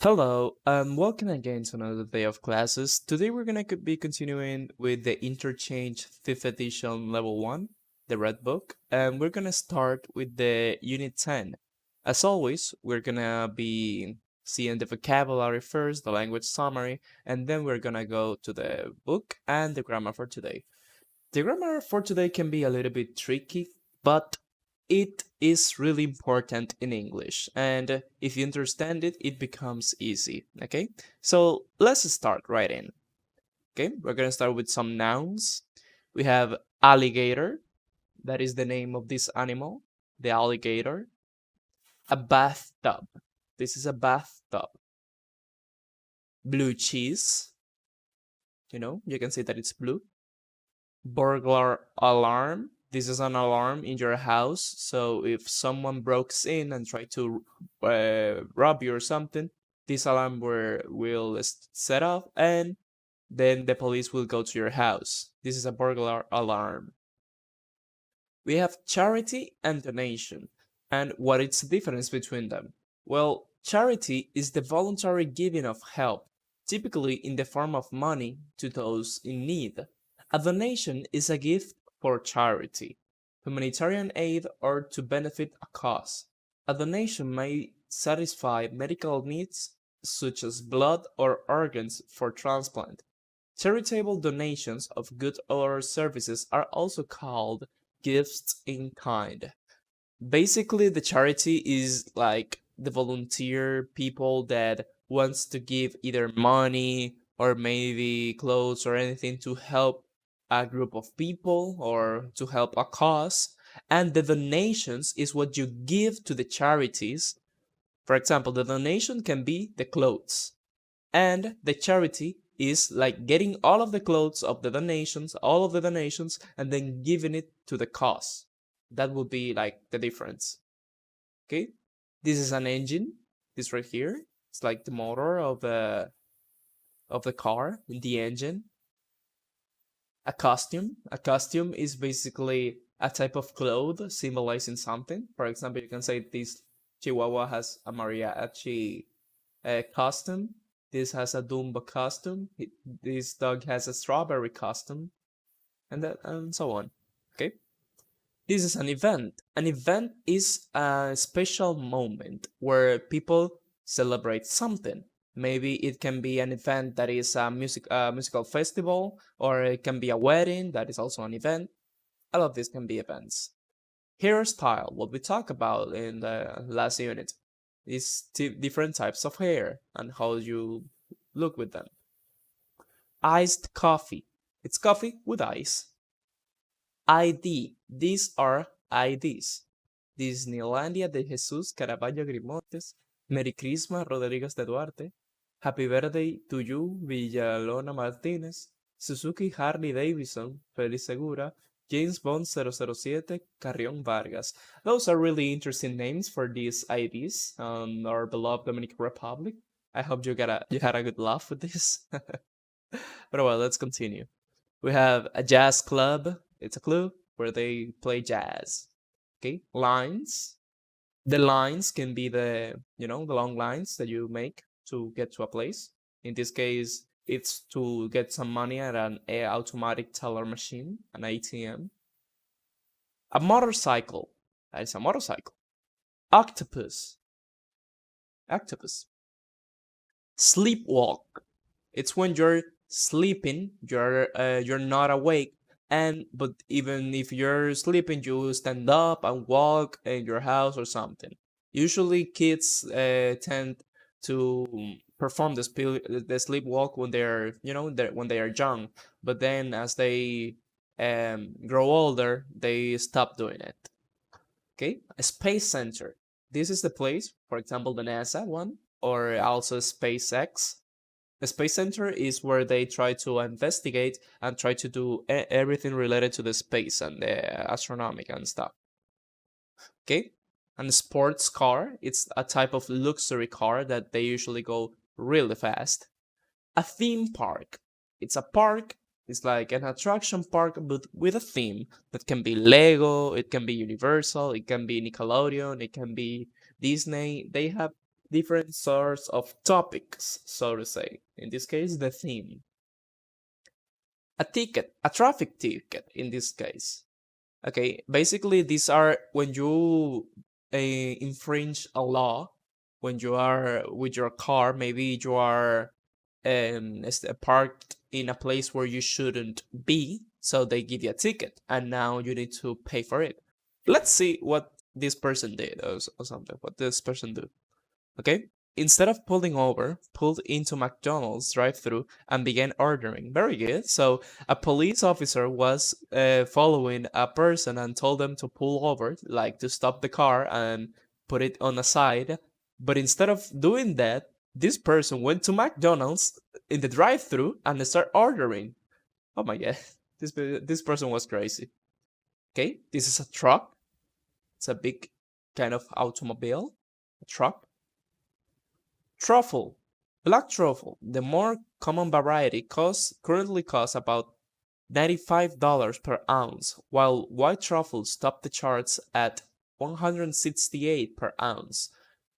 Hello, welcome again to another day of classes. Today we're gonna be continuing with the Interchange 5th edition level 1, the Red Book, and we're gonna start with the Unit 10. As always, we're gonna be seeing the vocabulary first, the language summary, and then we're gonna go to the book and the grammar for today. The grammar for today can be a little bit tricky, but it is really important in English. And if you understand it, it becomes easy. Okay, so let's start right in. Okay, we're gonna start with some nouns. We have alligator, that is the name of this animal, the alligator. A bathtub, this is a bathtub. Blue cheese, you can say that it's blue. Burglar alarm. This is an alarm in your house. So if someone breaks in and try to rob you or something, this alarm will set off and then the police will go to your house. This is a burglar alarm. We have charity and donation. And what is the difference between them? Well, charity is the voluntary giving of help, typically in the form of money to those in need. A donation is a gift for charity, humanitarian aid, or to benefit a cause. A donation may satisfy medical needs such as blood or organs for transplant. Charitable donations of goods or services are also called gifts in kind. Basically, the charity is like the volunteer people that wants to give either money or maybe clothes or anything to help a group of people or to help a cause. And the donations is what you give to the charities. For example, the donation can be the clothes, and the charity is like getting all of the clothes of the donations, all of the donations, and then giving it to the cause. That would be like the difference. Okay, this is an engine. This right here, it's like the motor of the car, the engine. A costume. A costume is basically a type of cloth symbolizing something. For example, you can say this Chihuahua has a mariachi costume. This has a Dumbo costume. This dog has a strawberry costume, and so on. Okay. This is an event. An event is a special moment where people celebrate something. Maybe it can be an event that is a musical festival, or it can be a wedding that is also an event. All of these can be events. Hairstyle, what we talked about in the last unit, is different types of hair and how you look with them. Iced coffee. It's coffee with ice. ID. These are IDs. Disneylandia de Jesús Caraballo Grimontes. Merry Christmas Rodríguez de Duarte. Happy birthday to you Villalona Martínez. Suzuki Harley Davidson. Feliz Segura. James Bond 007 Carrion Vargas. Those are really interesting names for these IDs on our beloved Dominican Republic. I hope you had a good laugh with this. But well, let's continue. We have a jazz club. It's a club where they play jazz. Okay, lines. The lines can be the long lines that you make to get to a place. In this case, it's to get some money at an automatic teller machine, an ATM. A motorcycle. That is a motorcycle. Octopus. Octopus. Sleepwalk. It's when you're sleeping, you're not awake, but even if you're sleeping, you stand up and walk in your house or something. Usually, kids tend to perform the sleepwalk when when they are young, but then as they grow older, they stop doing it. Okay, a space center. This is the place, for example, the NASA one, or also SpaceX. The Space Center is where they try to investigate and try to do everything related to the space and the astronomy and stuff. Okay? And a sports car, it's a type of luxury car that they usually go really fast. A theme park. It's a park, it's like an attraction park, but with a theme that can be Lego, it can be Universal, it can be Nickelodeon, it can be Disney. They have different sorts of topics, so to say. In this case, the theme. A ticket, a traffic ticket in this case. Okay, basically these are when you infringe a law, when you are with your car, maybe you are parked in a place where you shouldn't be, so they give you a ticket, and now you need to pay for it. Let's see what this person did or something. What this person do? Okay. Instead of pulling over, pulled into McDonald's drive-through and began ordering. Very good. So a police officer was following a person and told them to pull over, like to stop the car and put it on a side. But instead of doing that, this person went to McDonald's in the drive-through and started ordering. Oh my god, this person was crazy. Okay, this is a truck. It's a big kind of automobile, a truck. Truffle. Black truffle, the more common variety, currently costs about $95 per ounce, while white truffles top the charts at $168 per ounce.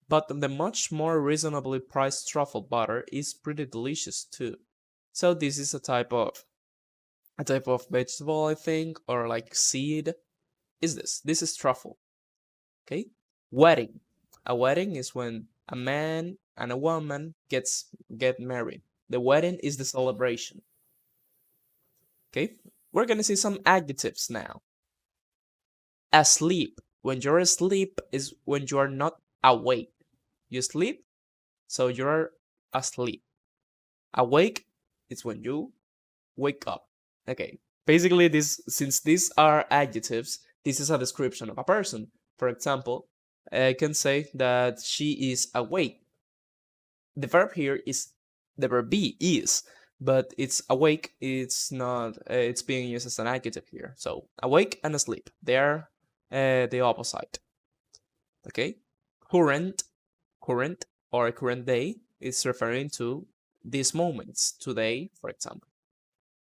But the much more reasonably priced truffle butter is pretty delicious too. So this is a type of vegetable, I think, or like seed. This is truffle. Okay? Wedding. A wedding is when a man and a woman get married. The wedding is the celebration. Okay? We're gonna see some adjectives now. Asleep. When you're asleep is when you are not awake. You sleep, so you're asleep. Awake is when you wake up. Okay. Basically, since these are adjectives, this is a description of a person. For example, I can say that she is awake. The verb here is the verb be is, but it's awake. It's not. It's being used as an adjective here. So awake and asleep, they are the opposite. Okay, current or current day is referring to these moments today, for example.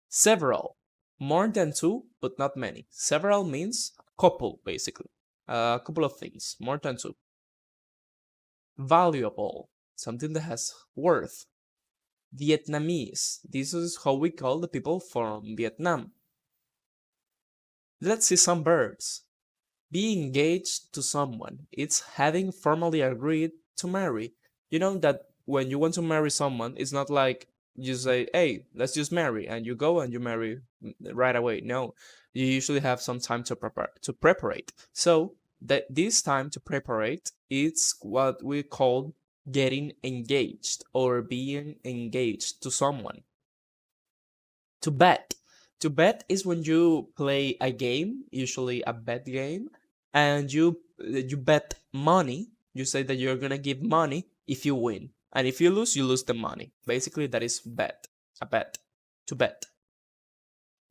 Several, more than two, but not many. Several means couple, basically. A couple of things, more than two. Valuable, something that has worth. Vietnamese, this is how we call the people from Vietnam. Let's see some verbs. Be engaged to someone, it's having formally agreed to marry. You know that when you want to marry someone, it's not like you say, hey, let's just marry, and you go and you marry right away. No, you usually have some time to preparate. So that this time to preparate, it's what we call getting engaged or being engaged to someone. To bet. To bet is when you play a game, usually a bet game, and you bet money. You say that you're gonna give money if you win, and if you lose the money. Basically, that is bet. A bet. To bet.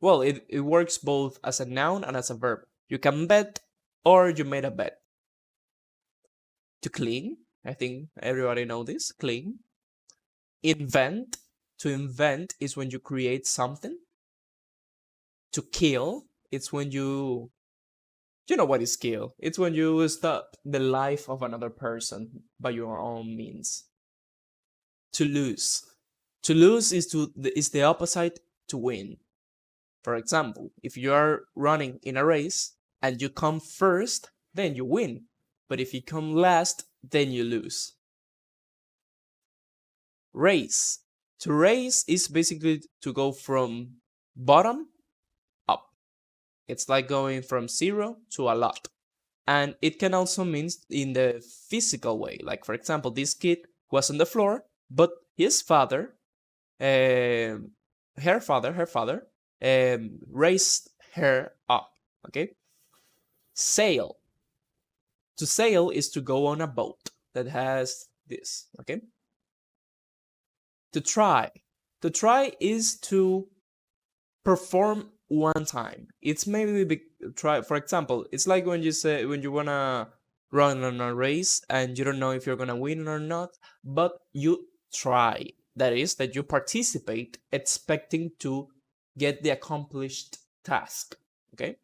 Well, it works both as a noun and as a verb. You can bet or you made a bet. To clean. I think everybody know this. Clean. Invent. To invent is when you create something. To kill, it's when you know what is kill. It's when you stop the life of another person by your own means. To lose. To lose is the opposite to win. For example, if you are running in a race and you come first, then you win. But if you come last, then you lose. Race. To race is basically to go from bottom up. It's like going from zero to a lot. And it can also mean in the physical way. Like, for example, this kid was on the floor, but his father, her father, raised her up. Okay? Sail. To sail is to go on a boat that has this. Okay? To try. To try is to perform one time. It's maybe try. For example, it's like when you wanna run on a race and you don't know if you're gonna win or not, but you try. That is that you participate, expecting to get the accomplished task. Okay.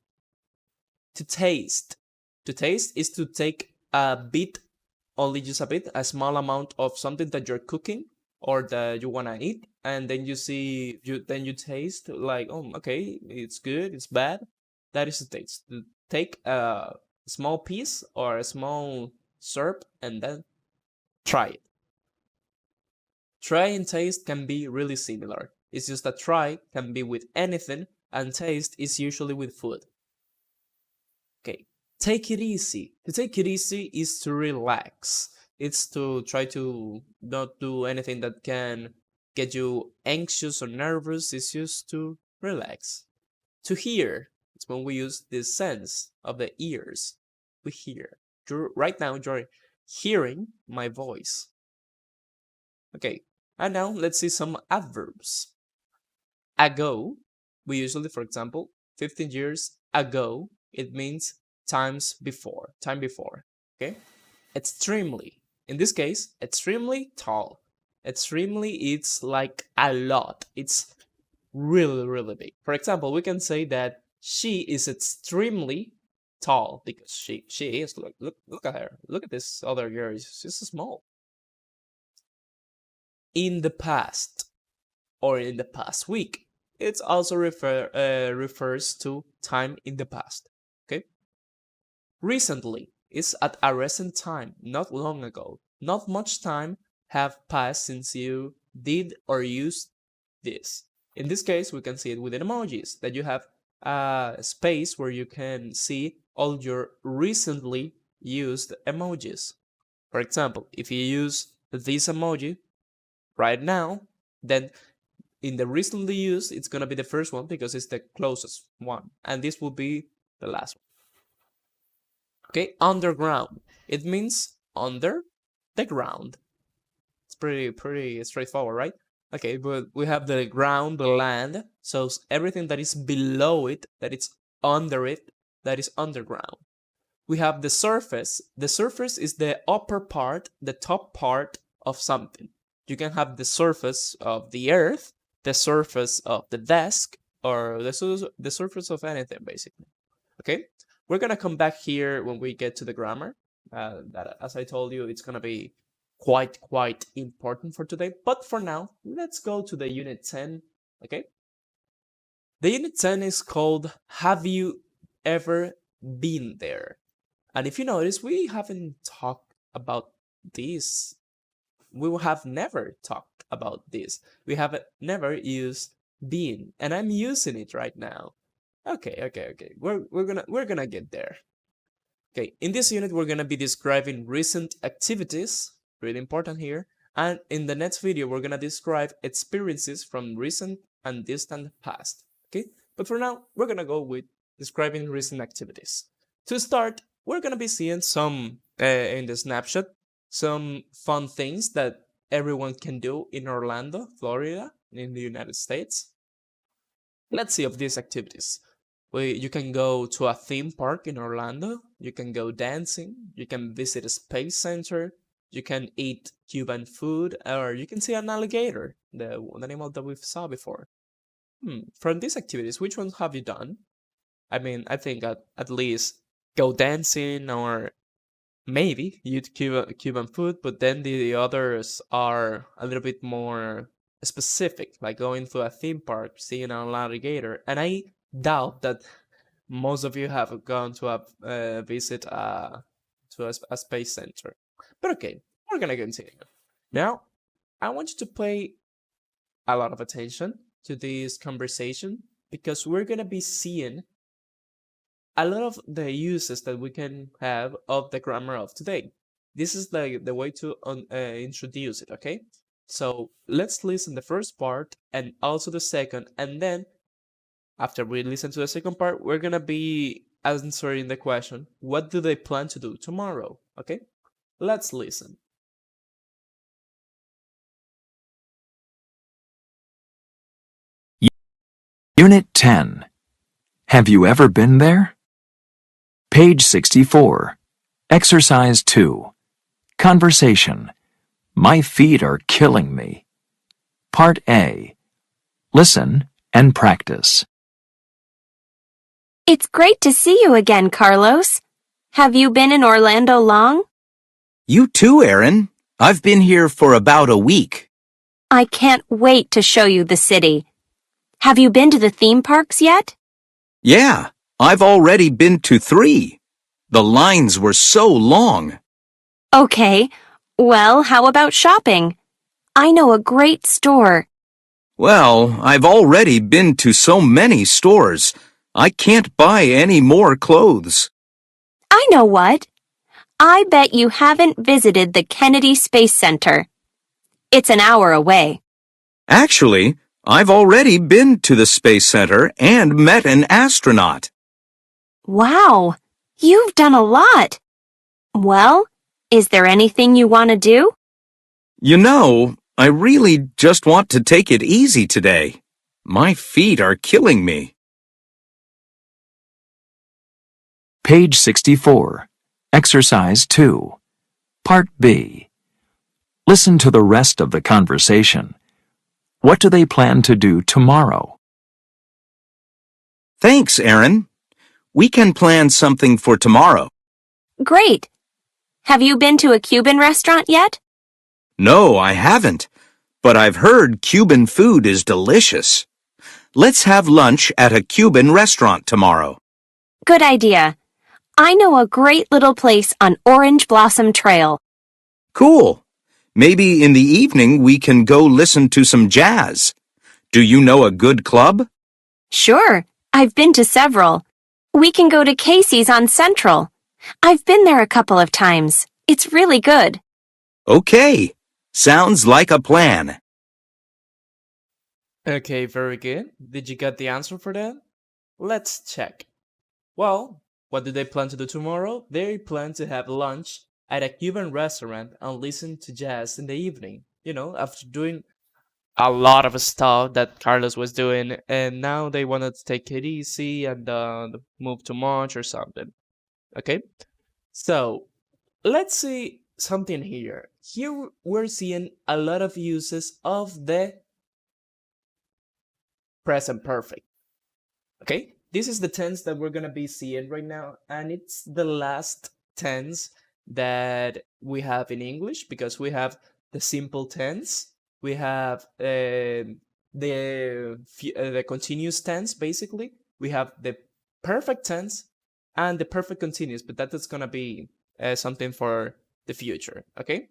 To taste. To taste is to take a bit only use a bit, a small amount of something that you're cooking or that you want to eat, and then you taste like, oh, okay, it's good, it's bad. That is the taste. Take a small piece or a small syrup and then try it. Try and taste can be really similar. It's just that try can be with anything, and taste is usually with food. Okay, take it easy. To take it easy is to relax. It's to try to not do anything that can get you anxious or nervous. It's just to relax. To hear, it's when we use the sense of the ears. We hear. Right now, you're hearing my voice. Okay, and now let's see some adverbs. Ago, we usually, for example, 15 years ago, it means time before. Okay? Extremely. In this case, extremely tall. Extremely, it's like a lot. It's really, really big. For example, we can say that she is extremely tall because she is. Look at her. Look at this other girl. She's small. In the past or in the past week. It also refers to time in the past. Okay. Recently is at a recent time, not long ago. Not much time have passed since you did or used this. In this case, we can see it with emojis, that you have a space where you can see all your recently used emojis. For example, if you use this emoji right now, then in the recently used, it's going to be the first one because it's the closest one. And this will be the last one. Okay, underground. It means under the ground. It's pretty straightforward, right? Okay, but we have the ground, the land. So everything that is below it, that is under it, that is underground. We have the surface. The surface is the upper part, the top part of something. You can have the surface of the earth, the surface of the desk, or the surface of anything, basically. Okay, we're gonna come back here when we get to the grammar. That, as I told you, it's gonna be quite important for today. But for now, let's go to the unit 10. Okay, the unit 10 is called "Have you ever been there?" And if you notice, we haven't talked about this. We have never talked about this. We have never used been, and I'm using it right now. Okay. We're gonna get there. Okay, in this unit, we're gonna be describing recent activities, really important here. And in the next video, we're gonna describe experiences from recent and distant past. Okay, but for now, we're gonna go with describing recent activities. To start, we're gonna be seeing some in the snapshot, some fun things that everyone can do in Orlando, Florida, in the United States. Let's see of these activities. You can go to a theme park in Orlando, you can go dancing, you can visit a space center, you can eat Cuban food, or you can see an alligator, the animal that we saw before. From these activities, which ones have you done? I mean, I think at least go dancing or maybe eat Cuban food, but then the others are a little bit more specific, like going to a theme park, seeing an alligator. And I doubt that most of you have gone to a visit to a space center. But okay, we're gonna continue. Now, I want you to pay a lot of attention to this conversation because we're gonna be seeing a lot of the uses that we can have of the grammar of today. This is the way to introduce it, okay? So let's listen the first part and also the second, and then after we listen to the second part, we're gonna be answering the question, what do they plan to do tomorrow? Okay, let's listen. Unit 10. Have you ever been there? Page 64. Exercise 2. Conversation. My feet are killing me. Part A. Listen and practice. It's great to see you again, Carlos. Have you been in Orlando long? You too, Aaron. I've been here for about a week. I can't wait to show you the city. Have you been to the theme parks yet? Yeah, I've already been to 3. The lines were so long. Okay. Well, how about shopping? I know a great store. Well, I've already been to so many stores. I can't buy any more clothes. I know what. I bet you haven't visited the Kennedy Space Center. It's an hour away. Actually, I've already been to the Space Center and met an astronaut. Wow, you've done a lot. Well, is there anything you want to do? You know, I really just want to take it easy today. My feet are killing me. Page 64. Exercise 2. Part B. Listen to the rest of the conversation. What do they plan to do tomorrow? Thanks, Aaron. We can plan something for tomorrow. Great. Have you been to a Cuban restaurant yet? No, I haven't, but I've heard Cuban food is delicious. Let's have lunch at a Cuban restaurant tomorrow. Good idea. I know a great little place on Orange Blossom Trail. Cool. Maybe in the evening we can go listen to some jazz. Do you know a good club? Sure, I've been to several. We can go to Casey's on Central. I've been there a couple of times. It's really good. Okay. Sounds like a plan. Okay, very good. Did you get the answer for that? Let's check. Well, what do they plan to do tomorrow? They plan to have lunch at a Cuban restaurant and listen to jazz in the evening. You know, after doing a lot of stuff that Carlos was doing, and now they wanted to take it easy and move to March or something. Okay, so let's see something here. Here we're seeing a lot of uses of the present perfect. Okay, this is the tense that we're gonna be seeing right now, and it's the last tense that we have in English because we have the simple tense, we have the continuous tense. Basically, we have the perfect tense and the perfect continuous, but that is gonna be something for the future. Okay,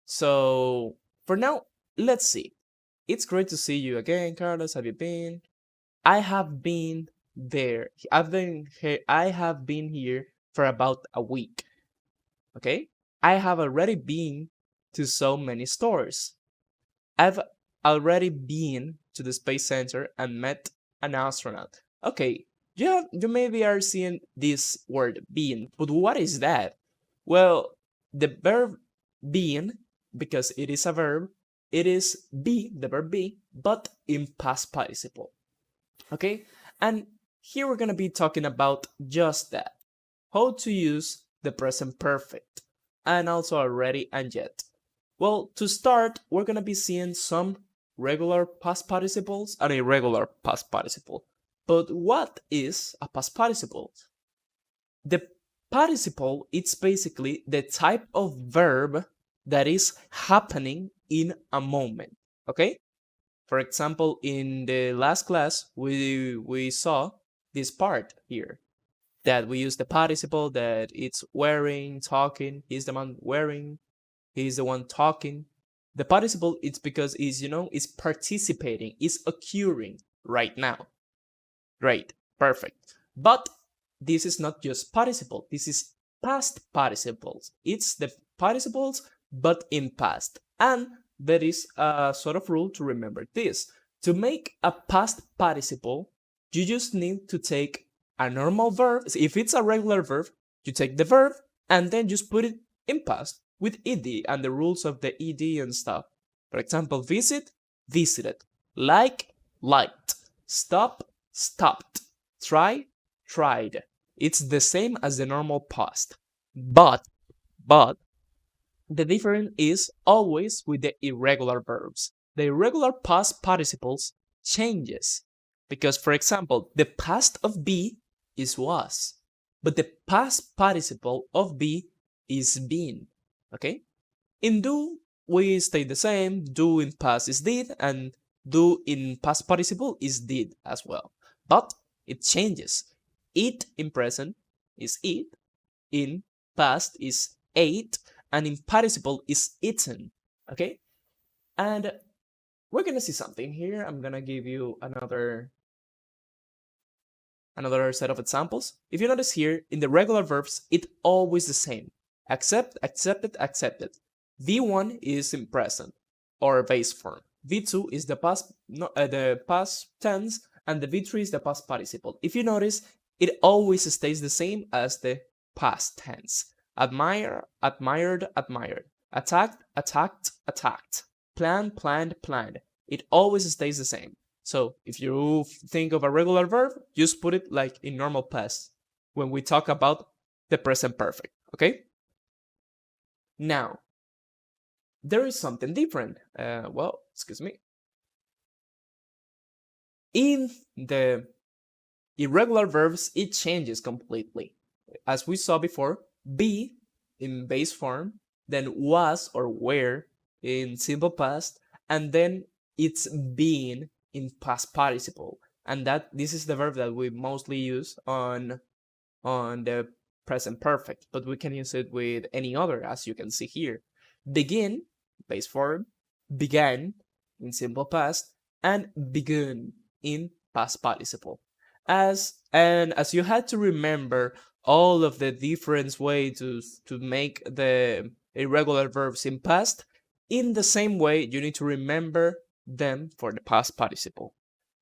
so for now, let's see. It's great to see you again, Carlos. Have you been? I have been there. I've been here. I have been here for about a week. Okay? I have already been to so many stores. I've already been to the Space Center and met an astronaut. Okay, you maybe are seeing this word being, but what is that? Well, the verb being, because it is a verb, it is be, the verb be, but in past participle. Okay, and here we're going to be talking about just that, how to use the present perfect and also already and yet. Well, to start, we're going to be seeing some regular past participles and irregular past participle. But what is a past participle? The participle, it's basically the type of verb that is happening in a moment. Okay, for example, in the last class, we saw this part here that we use the participle, that it's wearing, talking, he's the one wearing, he's the one talking. The participle, it's because it's participating, it's occurring right now. Great, perfect. But this is not just participle, this is past participles. It's the participles, but in past. And there is a sort of rule to remember this. To make a past participle, you just need to take a normal verb. If it's a regular verb, you take the verb and then just put it in past with ed and the rules of the ed and stuff. For example, visit, visited, like, liked, stop, stopped, try, tried. It's the same as the normal past. But the difference is always with the irregular verbs. The irregular past participles changes because, for example, the past of be is was, but the past participle of be is been. okay? In do, we stay the same. Do in past is did, and do in past participle is did as well. But it changes. Eat in present is eat, in past is ate, and in participle is eaten, okay? And we're gonna see something here. I'm gonna give you another set of examples. If you notice here, in the regular verbs, it's always the same. Accept, accepted, accepted. V1 is in present or base form. V2 is the past tense, and the V3 is the past participle. If you notice, it always stays the same as the past tense. Admire, admired, admired. Attacked, attacked, attacked. Plan, planned, planned. It always stays the same. So if you think of a regular verb, just put it like in normal past when we talk about the present perfect, okay? Now, there is something different. Excuse me. In the irregular verbs, it changes completely. As we saw before, be in base form, then was or were in simple past, and then it's being in past participle. And this is the verb that we mostly use on the present perfect, but we can use it with any other, as you can see here. Begin, base form, began in simple past, and begun in past participle. As you had to remember all of the different ways to make the irregular verbs in past, in the same way you need to remember them for the past participle.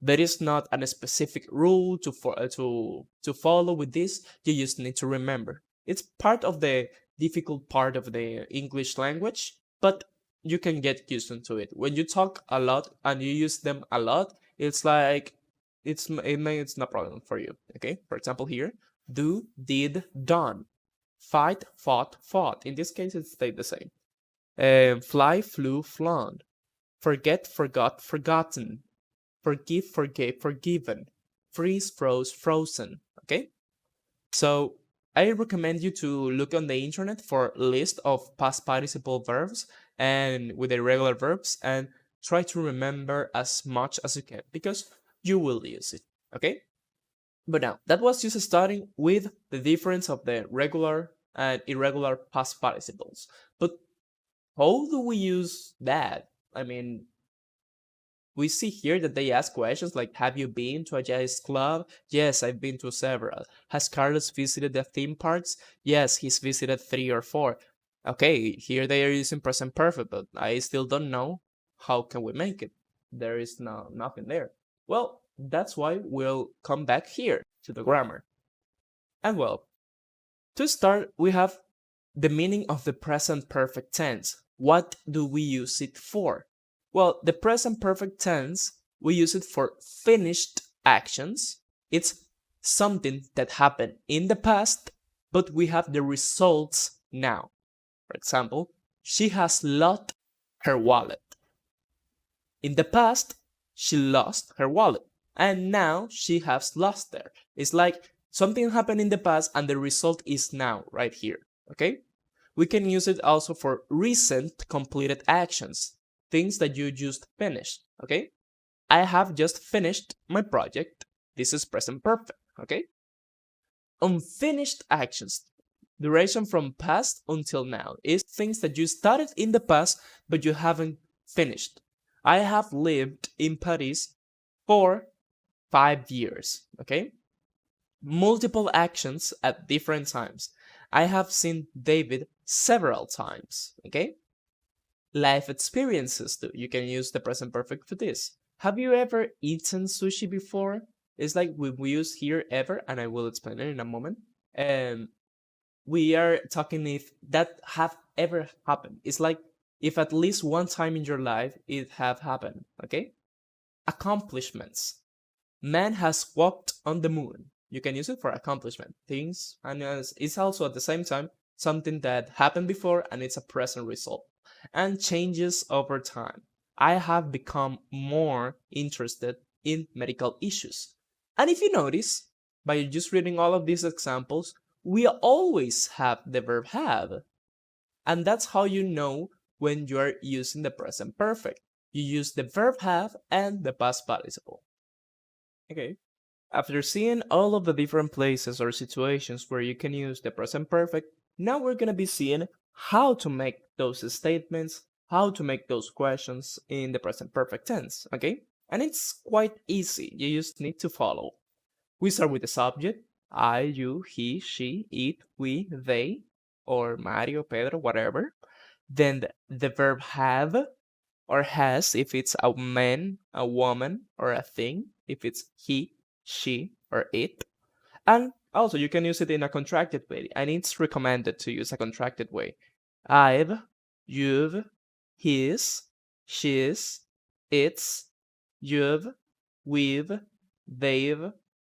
There is not a specific rule to follow with this. You just need to remember. It's part of the difficult part of the English language, but you can get used to it. When you talk a lot and you use them a lot, it's like it's no problem for you. Okay. For example, here, do, did, done. Fight, fought, fought. In this case, it stayed the same. Fly, flew, flown. Forget, forgot, forgotten. Forgive, forgave, forgiven. Freeze, froze, frozen. Okay? So I recommend you to look on the internet for a list of past participle verbs and with irregular verbs and try to remember as much as you can because you will use it. Okay? But now, that was just starting with the difference of the regular and irregular past participles. But how do we use that? I mean, we see here that they ask questions like, have you been to a jazz club? Yes, I've been to several. Has Carlos visited the theme parks? Yes, he's visited 3 or 4. Okay, here they are using present perfect, but I still don't know how can we make it. There is nothing there. Well, that's why we'll come back here to the grammar. And well, to start, we have the meaning of the present perfect tense. What do we use it for? Well, the present perfect tense, we use it for finished actions. It's something that happened in the past, but we have the results now. For example, she has lost her wallet. In the past, she lost her wallet, and now she has lost it. It's like something happened in the past and the result is now, right here, okay? We can use it also for recent completed actions, things that you just finished, okay? I have just finished my project. This is present perfect, okay? Unfinished actions, duration from past until now, is things that you started in the past but you haven't finished. I have lived in Paris for 5 years, okay? Multiple actions at different times. I have seen David several times, okay? Life experiences too. You can use the present perfect for this. Have you ever eaten sushi before? It's like we use here ever, and I will explain it in a moment. We are talking if that have ever happened. It's like if at least one time in your life it have happened, okay? Accomplishments. Man has walked on the moon. You can use it for accomplishment things, and it's also at the same time something that happened before and it's a present result. And changes over time. I have become more interested in medical issues. And if you notice, by just reading all of these examples, we always have the verb have. And that's how you know when you're using the present perfect. You use the verb have and the past participle. Okay. After seeing all of the different places or situations where you can use the present perfect, now we're going to be seeing how to make those statements, how to make those questions in the present perfect tense, okay? And it's quite easy, you just need to follow. We start with the subject, I, you, he, she, it, we, they, or Mario, Pedro, whatever. Then the verb have or has if it's a man, a woman, or a thing, if it's he, she, or it. And also, you can use it in a contracted way, and it's recommended to use a contracted way. I've, you've, his, she's, it's, you've, we've, they've,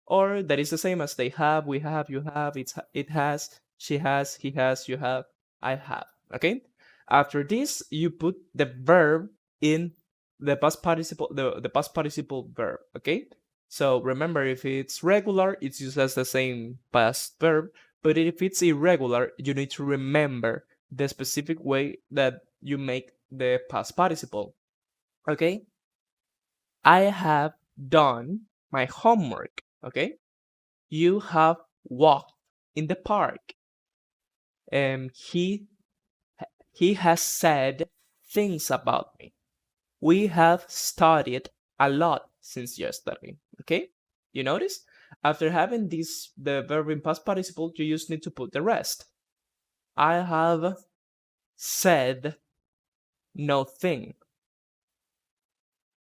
or that is the same as they have, we have, you have, it has, she has, he has, you have, I have. Okay? After this, you put the verb in the past participle, the past participle verb. Okay? So remember, if it's regular, it's used as the same past verb, but if it's irregular, you need to remember the specific way that you make the past participle. Okay? I have done my homework. Okay? You have walked in the park. He has said things about me. We have studied a lot since yesterday. Okay? You notice? After having this, the verb in past participle, you just need to put the rest. I have said nothing.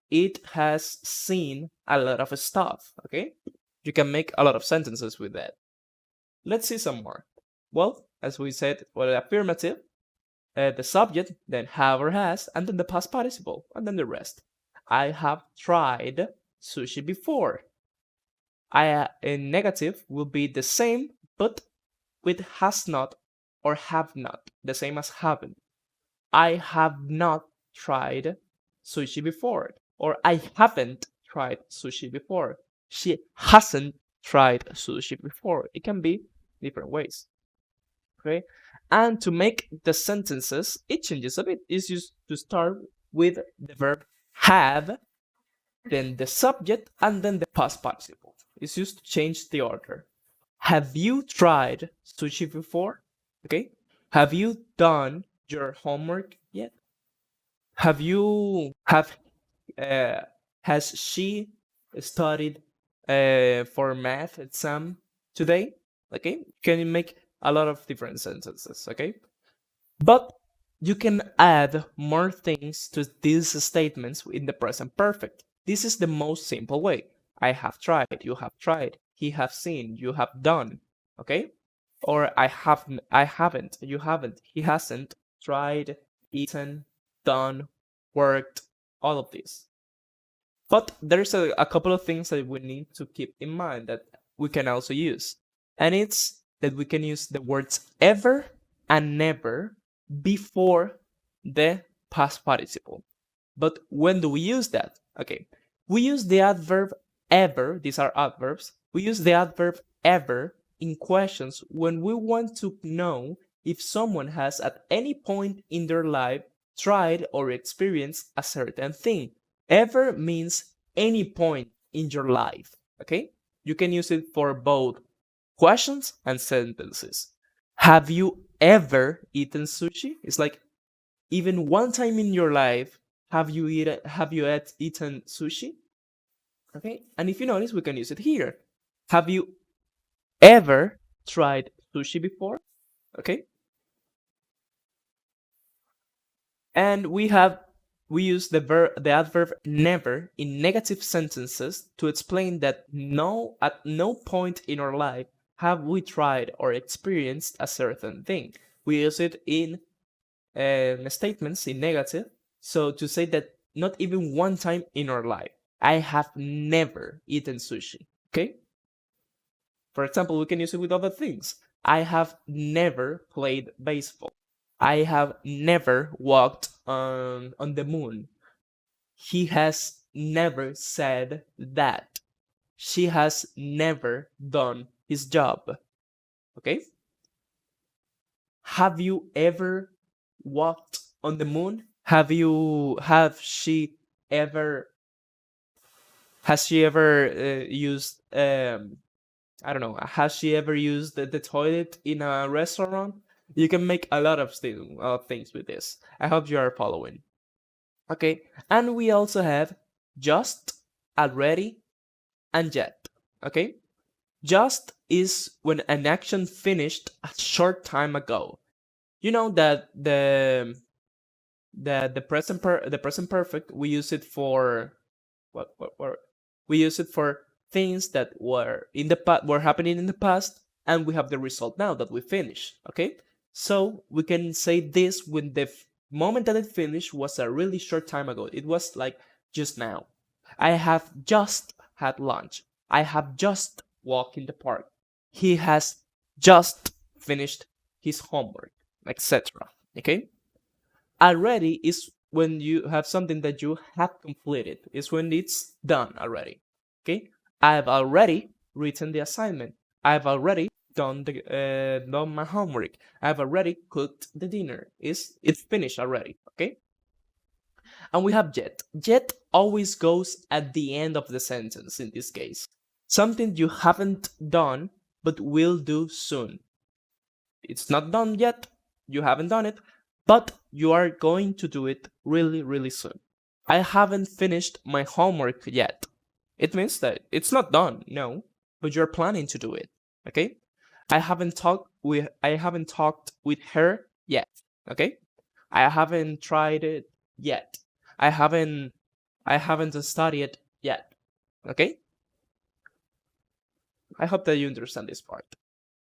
It has seen a lot of stuff. Okay? You can make a lot of sentences with that. Let's see some more. Well, as we said, for the affirmative, the subject, then have or has, and then the past participle, and then the rest. I have tried sushi before. In negative will be the same, but with has not or have not, the same as haven't. I have not tried sushi before, or I haven't tried sushi before. She hasn't tried sushi before. It can be different ways. Okay, and to make the sentences, it changes a bit. It's used to start with the verb have, then the subject, and then the past participle. It's used to change the order. Have you tried sushi before? Okay. Have you done your homework yet? Have uh, has she studied for math exam today? Okay. Can you make a lot of different sentences? Okay. But you can add more things to these statements in the present perfect. This is the most simple way. I have tried, you have tried, he have seen, you have done, okay? Or I haven't, you haven't, he hasn't tried, eaten, done, worked, all of this. But there's a couple of things that we need to keep in mind that we can also use. And it's that we can use the words ever and never before the past participle. But when do we use that? Okay, we use the adverb ever, these are adverbs, we use the adverb ever in questions when we want to know if someone has at any point in their life tried or experienced a certain thing. Ever means any point in your life, okay? You can use it for both questions and sentences. Have you ever eaten sushi? It's like even one time in your life, have you eaten sushi? Okay, and if you notice, we can use it here. Have you ever tried sushi before? Okay, and we use the adverb never in negative sentences to explain that at no point in our life have we tried or experienced a certain thing. We use it in statements in negative, so to say that not even one time in our life. I have never eaten sushi. Okay? For example, we can use it with other things. I have never played baseball. I have never walked on the moon. He has never said that. She has never done his job. Okay? Have you ever walked on the moon? Have she ever used I don't know, has she ever used the toilet in a restaurant? You can make a lot of things with this. I hope you are following. Okay, and we also have just, already, and yet. Okay, just is when an action finished a short time ago. You know that the present perfect, we use it for what we use it for things that were happening in the past, and we have the result now that we finish. Okay, so we can say this when the moment that it finished was a really short time ago. It was like just now. I have just had lunch. I have just walked in the park. He has just finished his homework, etc. Okay, already is when you have something that you have completed. It's when it's done already. Okay, I've already written the assignment. I've already done my homework. I've already cooked the dinner. It's finished already. Okay, and we have yet. Yet always goes at the end of the sentence. In this case, something you haven't done but will do soon. It's not done yet. You haven't done it, but you are going to do it really, really soon. I haven't finished my homework yet. It means that it's not done, no, but you're planning to do it. Okay? I haven't talked with her yet. Okay? I haven't tried it yet. I haven't studied yet. Okay? I hope that you understand this part.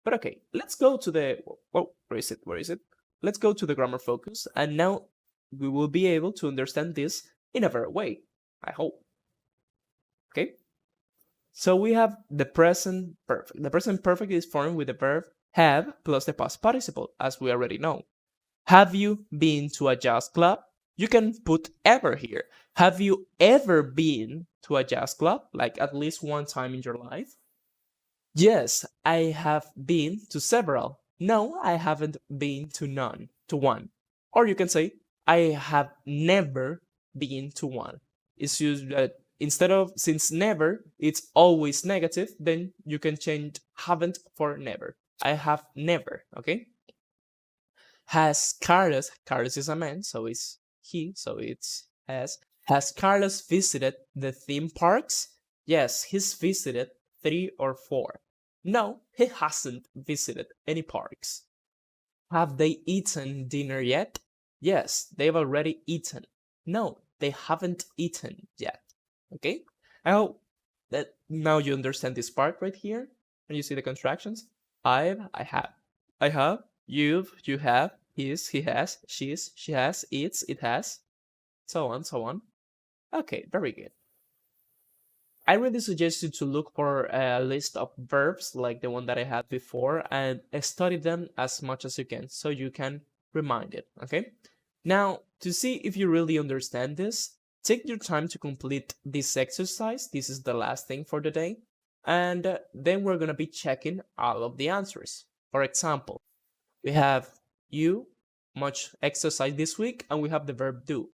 But okay, let's go to the, oh, where is it? Where is it? Let's go to the grammar focus, and now we will be able to understand this in a better way, I hope. Okay? So we have the present perfect. The present perfect is formed with the verb have plus the past participle, as we already know. Have you been to a jazz club? You can put ever here. Have you ever been to a jazz club, like at least one time in your life? Yes, I have been to several. No, I haven't been to none, to one. Or you can say, I have never been to one. It's used that instead of, since never, it's always negative, then you can change haven't for never. I have never, okay? Carlos is a man, so it's he, so it's has Carlos visited the theme parks? Yes, he's visited 3 or 4. No, he hasn't visited any parks. Have they eaten dinner yet? Yes, they've already eaten. No, they haven't eaten yet. Okay? I hope that now you understand this part right here. And you see the contractions. I have. I have, you have, he has, she's, she has, it's, it has, so on, so on. Okay, very good. I really suggest you to look for a list of verbs like the one that I had before and study them as much as you can so you can remind it, okay? Now, to see if you really understand this, take your time to complete this exercise. This is the last thing for the day. And then we're going to be checking all of the answers. For example, we have you, much exercise this week, and we have the verb do.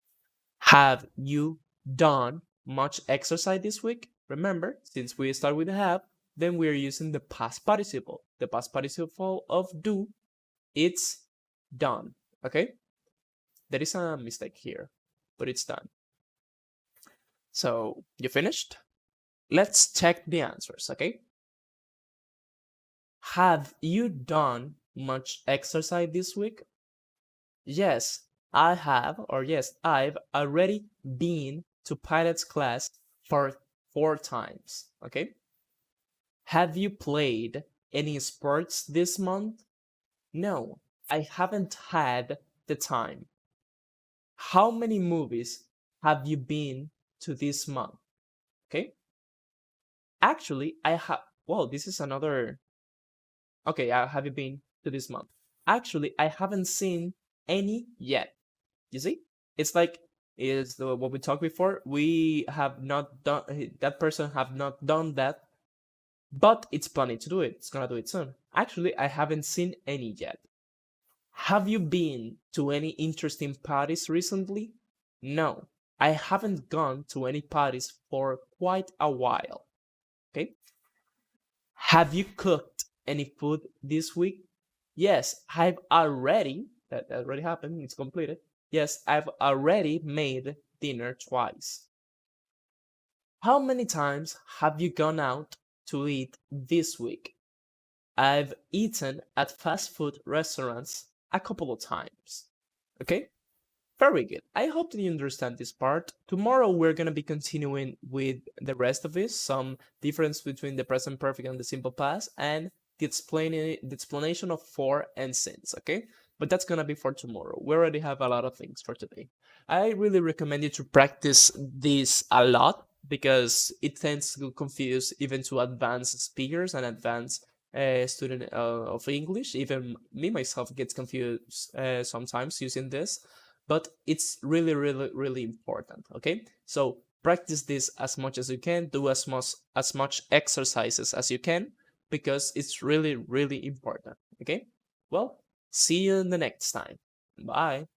Have you done much exercise this week? Remember, since we start with have, then we're using the past participle. The past participle of do, it's done, okay? There is a mistake here, but it's done. So, you finished? Let's check the answers, okay? Have you done much exercise this week? Yes, I have, or yes, I've already been to pilot's class for 4 times, okay? Have you played any sports this month? No, I haven't had the time. How many movies have you been to this month? Okay? Actually, I have, well, this is another, okay, have you been to this month? Actually, I haven't seen any yet. You see? It's like, is what we talked before. We have not done, that person have not done that, but it's planning to do it. It's gonna do it soon. Actually, I haven't seen any yet. Have you been to any interesting parties recently? No, I haven't gone to any parties for quite a while. Okay? Have you cooked any food this week? Yes, that already happened, it's completed. Yes, I've already made dinner twice. How many times have you gone out to eat this week? I've eaten at fast food restaurants a couple of times. Okay? Very good. I hope that you understand this part. Tomorrow we're going to be continuing with the rest of this, some difference between the present perfect and the simple past, and the explanation of for and since, okay? But that's going to be for tomorrow. We already have a lot of things for today. I really recommend you to practice this a lot because it tends to confuse even to advanced speakers and advanced student of English. Even me myself gets confused sometimes using this, but it's really, really, really important. Okay, so practice this as much as you can. Do as much exercises as you can because it's really, really important. Okay, well, see you in the next time. Bye.